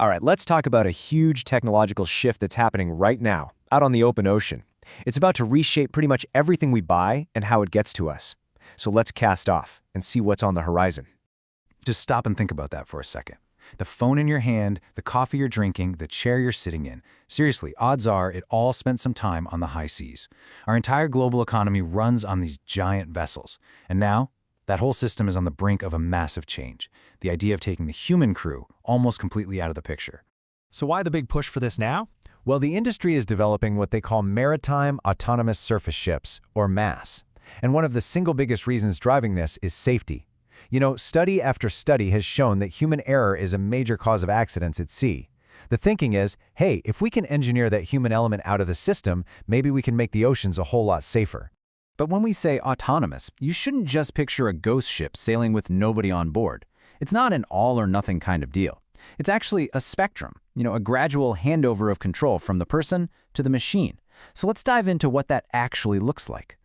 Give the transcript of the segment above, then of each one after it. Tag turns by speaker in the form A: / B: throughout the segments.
A: All right, let's talk about a huge technological shift that's happening right now, out on the open ocean. It's about to reshape pretty much everything we buy and how it gets to us. So let's cast off and see what's on the horizon.
B: Just stop and think about that for a second. The phone in your hand, the coffee you're drinking, the chair you're sitting in. Seriously, odds are it all spent some time on the high seas. Our entire global economy runs on these giant vessels. And now, that whole system is on the brink of a massive change. The idea of taking the human crew almost completely out of the picture.
C: So why the big push for this now?
A: Well, the industry is developing what they call Maritime Autonomous Surface Ships, or MAS. And one of the single biggest reasons driving this is safety. You know, study after study has shown that human error is a major cause of accidents at sea. The thinking is, hey, if we can engineer that human element out of the system, maybe we can make the oceans a whole lot safer.
D: But when we say autonomous, you shouldn't just picture a ghost ship sailing with nobody on board. It's not an all-or-nothing kind of deal. It's actually a spectrum, a gradual handover of control from the person to the machine. So let's dive into what that actually looks like.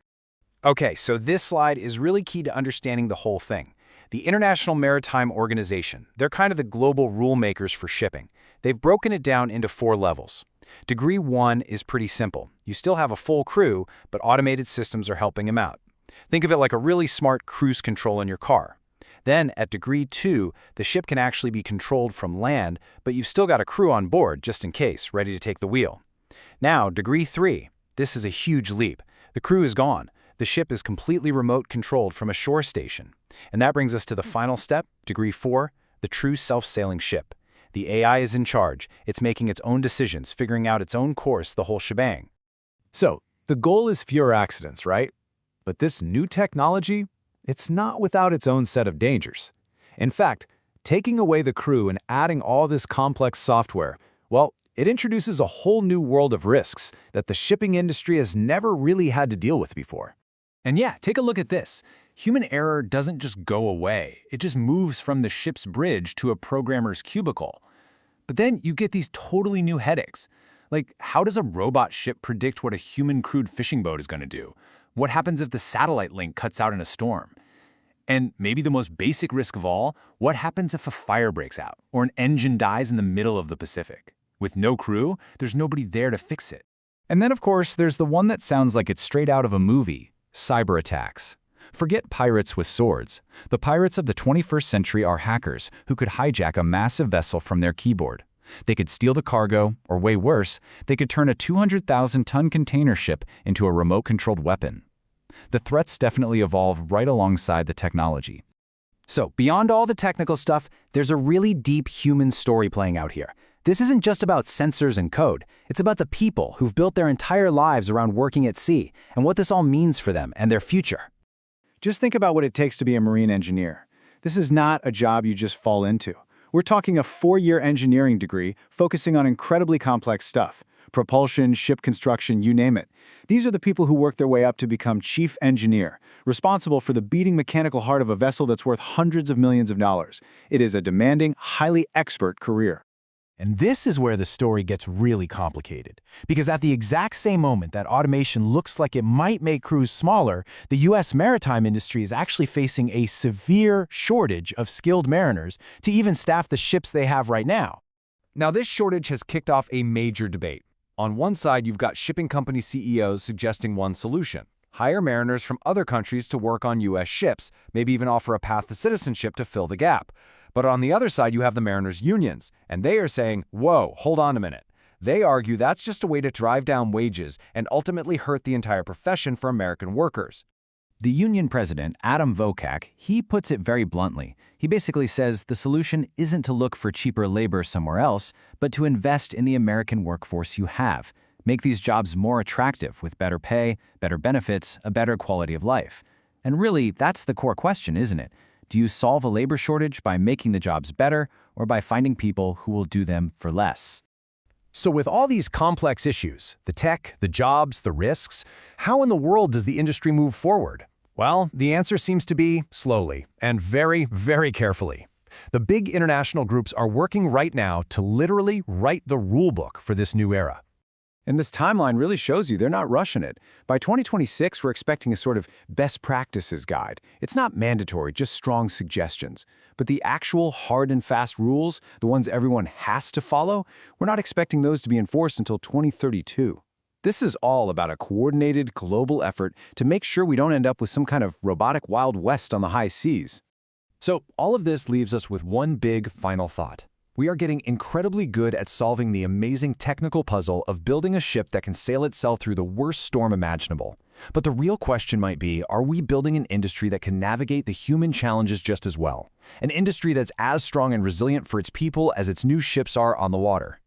B: Okay, so this slide is really key to understanding the whole thing. The International Maritime Organization, they're kind of the global rule makers for shipping. They've broken it down into 4 levels. Degree 1 is pretty simple. You still have a full crew, but automated systems are helping them out. Think of it like a really smart cruise control in your car. Then, at Degree 2, the ship can actually be controlled from land, but you've still got a crew on board, just in case, ready to take the wheel. Now, Degree 3, this is a huge leap. The crew is gone. The ship is completely remote controlled from a shore station. And that brings us to the final step, Degree 4, the true self-sailing ship. The AI is in charge. It's making its own decisions, figuring out its own course, the whole shebang.
E: So, the goal is fewer accidents, right? But this new technology, it's not without its own set of dangers. In fact, taking away the crew and adding all this complex software, well, it introduces a whole new world of risks that the shipping industry has never really had to deal with before.
C: And yeah, take a look at this. Human error doesn't just go away. It just moves from the ship's bridge to a programmer's cubicle. But then you get these totally new headaches. Like, how does a robot ship predict what a human-crewed fishing boat is going to do? What happens if the satellite link cuts out in a storm? And maybe the most basic risk of all, what happens if a fire breaks out or an engine dies in the middle of the Pacific? With no crew, there's nobody there to fix it.
B: And then, of course, there's the one that sounds like it's straight out of a movie, cyber attacks. Forget pirates with swords. The pirates of the 21st century are hackers who could hijack a massive vessel from their keyboard. They could steal the cargo, or way worse, they could turn a 200,000-ton container ship into a remote-controlled weapon. The threats definitely evolve right alongside the technology.
D: So, beyond all the technical stuff, there's a really deep human story playing out here. This isn't just about sensors and code. It's about the people who've built their entire lives around working at sea and what this all means for them and their future.
E: Just think about what it takes to be a marine engineer. This is not a job you just fall into. We're talking a 4-year engineering degree focusing on incredibly complex stuff. Propulsion, ship construction, you name it. These are the people who work their way up to become chief engineer, responsible for the beating mechanical heart of a vessel that's worth hundreds of millions of dollars. It is a demanding, highly expert career.
A: And this is where the story gets really complicated. Because at the exact same moment that automation looks like it might make crews smaller, the U.S. maritime industry is actually facing a severe shortage of skilled mariners to even staff the ships they have right now.
F: Now, this shortage has kicked off a major debate. On one side, you've got shipping company CEOs suggesting one solution: hire mariners from other countries to work on U.S. ships, maybe even offer a path to citizenship to fill the gap. But on the other side, you have the mariners' unions, and they are saying, whoa, hold on a minute. They argue that's just a way to drive down wages and ultimately hurt the entire profession for American workers.
D: The union president, Adam Vokak, he puts it very bluntly. He basically says the solution isn't to look for cheaper labor somewhere else, but to invest in the American workforce you have. Make these jobs more attractive with better pay, better benefits, a better quality of life. And really, that's the core question, isn't it? Do you solve a labor shortage by making the jobs better or by finding people who will do them for less?
A: So with all these complex issues, the tech, the jobs, the risks, how in the world does the industry move forward? Well, the answer seems to be slowly and very, very carefully. The big international groups are working right now to literally write the rulebook for this new era.
E: And this timeline really shows you they're not rushing it. By 2026, we're expecting a sort of best practices guide. It's not mandatory, just strong suggestions. But the actual hard and fast rules, the ones everyone has to follow, we're not expecting those to be enforced until 2032. This is all about a coordinated global effort to make sure we don't end up with some kind of robotic Wild West on the high seas.
F: So all of this leaves us with one big final thought. We are getting incredibly good at solving the amazing technical puzzle of building a ship that can sail itself through the worst storm imaginable. But the real question might be, are we building an industry that can navigate the human challenges just as well? An industry that's as strong and resilient for its people as its new ships are on the water?